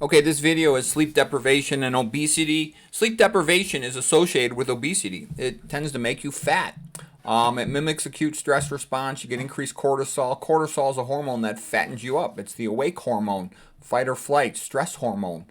Okay, this video is sleep deprivation and obesity. Sleep deprivation is associated with obesity. It tends to make you fat. It mimics acute stress response. You get increased cortisol. Cortisol is a hormone that fattens you up. It's the awake hormone, fight or flight, stress hormone.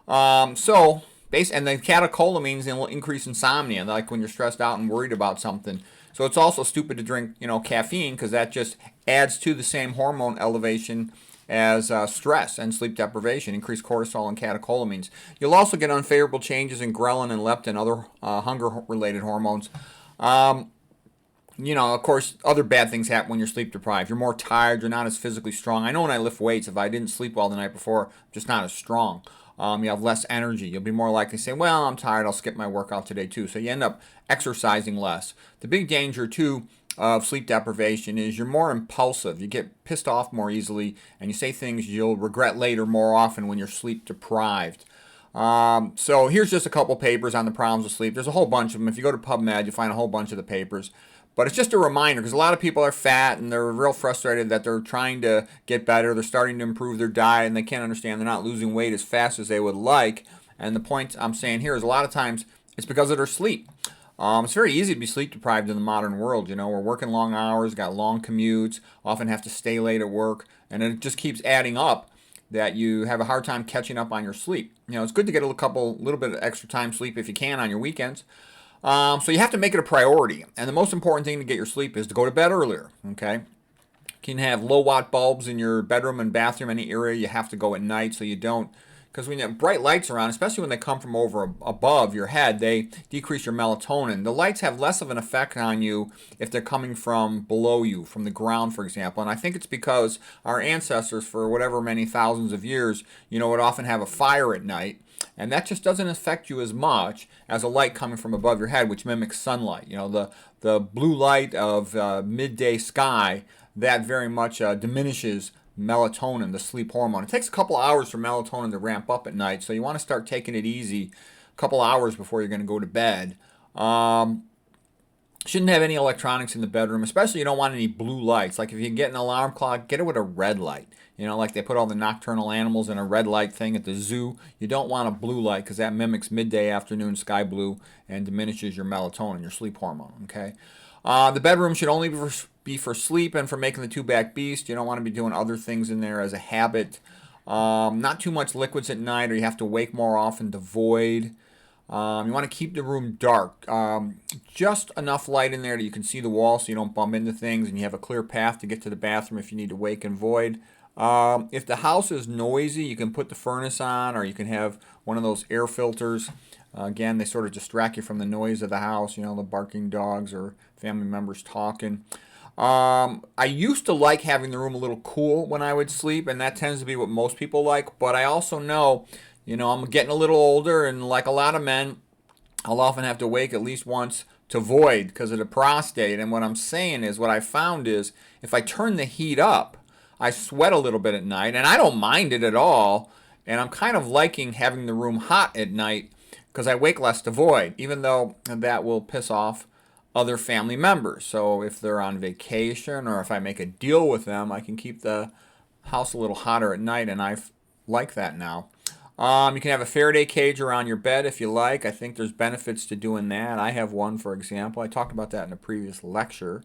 And the catecholamines will increase insomnia, like when you're stressed out and worried about something. So it's also stupid to drink, caffeine, because that just adds to the same hormone elevation as stress and sleep deprivation, increased cortisol and catecholamines. You'll also get unfavorable changes in ghrelin and leptin, other hunger-related hormones. Of course, other bad things happen when you're sleep deprived. You're more tired. You're not as physically strong. I know when I lift weights, if I didn't sleep well the night before, I'm just not as strong. You have less energy. You'll be more likely to say, well, I'm tired. I'll skip my workout today too. So you end up exercising less. The big danger too of sleep deprivation is you're more impulsive. You get pissed off more easily, and you say things you'll regret later more often when you're sleep deprived. So here's just a couple papers on the problems of sleep. There's a whole bunch of them. If you go to PubMed, you'll find a whole bunch of the papers. But it's just a reminder, because a lot of people are fat and they're real frustrated that they're trying to get better. They're starting to improve their diet, and they can't understand they're not losing weight as fast as they would like. And the point I'm saying here is a lot of times it's because of their sleep. It's very easy to be sleep deprived in the modern world. We're working long hours, got long commutes, often have to stay late at work, and it just keeps adding up that you have a hard time catching up on your sleep. It's good to get a little bit of extra time sleep if you can on your weekends. So you have to make it a priority. And the most important thing to get your sleep is to go to bed earlier, okay? You can have low watt bulbs in your bedroom and bathroom, any area. You have to go at night so you don't, because when you have bright lights around, especially when they come from above your head, they decrease your melatonin. The lights have less of an effect on you if they're coming from below you, from the ground, for example. And I think it's because our ancestors, for whatever many thousands of years, would often have a fire at night. And that just doesn't affect you as much as a light coming from above your head, which mimics sunlight. The blue light of midday sky, that very much diminishes melatonin, the sleep hormone. It takes a couple hours for melatonin to ramp up at night, so you want to start taking it easy a couple hours before you're going to go to bed. Shouldn't have any electronics in the bedroom, especially you don't want any blue lights. Like if you get an alarm clock, get it with a red light. Like they put all the nocturnal animals in a red light thing at the zoo. You don't want a blue light because that mimics midday, afternoon sky blue and diminishes your melatonin, your sleep hormone, okay? The bedroom should only be for sleep and for making the two-back beast. You don't want to be doing other things in there as a habit. Not too much liquids at night, or you have to wake more often to void. You want to keep the room dark. Just enough light in there that you can see the wall so you don't bump into things, and you have a clear path to get to the bathroom if you need to wake and void. If the house is noisy, you can put the furnace on, or you can have one of those air filters. Again, they sort of distract you from the noise of the house, the barking dogs or family members talking. I used to like having the room a little cool when I would sleep, and that tends to be what most people like. But I also know, I'm getting a little older, and like a lot of men, I'll often have to wake at least once to void because of the prostate. And what I'm saying is, what I found is, if I turn the heat up, I sweat a little bit at night, and I don't mind it at all. And I'm kind of liking having the room hot at night because I wake less to void, even though that will piss off other family members. So if they're on vacation or if I make a deal with them, I can keep the house a little hotter at night, and I like that now. You can have a Faraday cage around your bed if you like. I think there's benefits to doing that. I have one, for example. I talked about that in a previous lecture.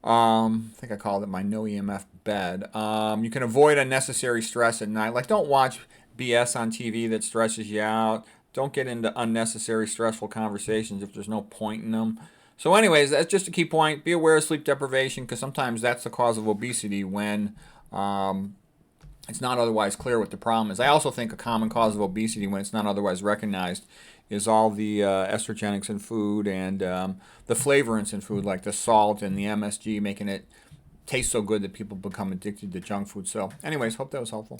I think I called it my no EMF bed. You can avoid unnecessary stress at night. Like, don't watch BS on TV that stresses you out. Don't get into unnecessary stressful conversations if there's no point in them. So anyways, that's just a key point. Be aware of sleep deprivation, because sometimes that's the cause of obesity when it's not otherwise clear what the problem is. I also think a common cause of obesity when it's not otherwise recognized is all the estrogenics in food and the flavorants in food, like the salt and the MSG, making it taste so good that people become addicted to junk food. So anyways, hope that was helpful.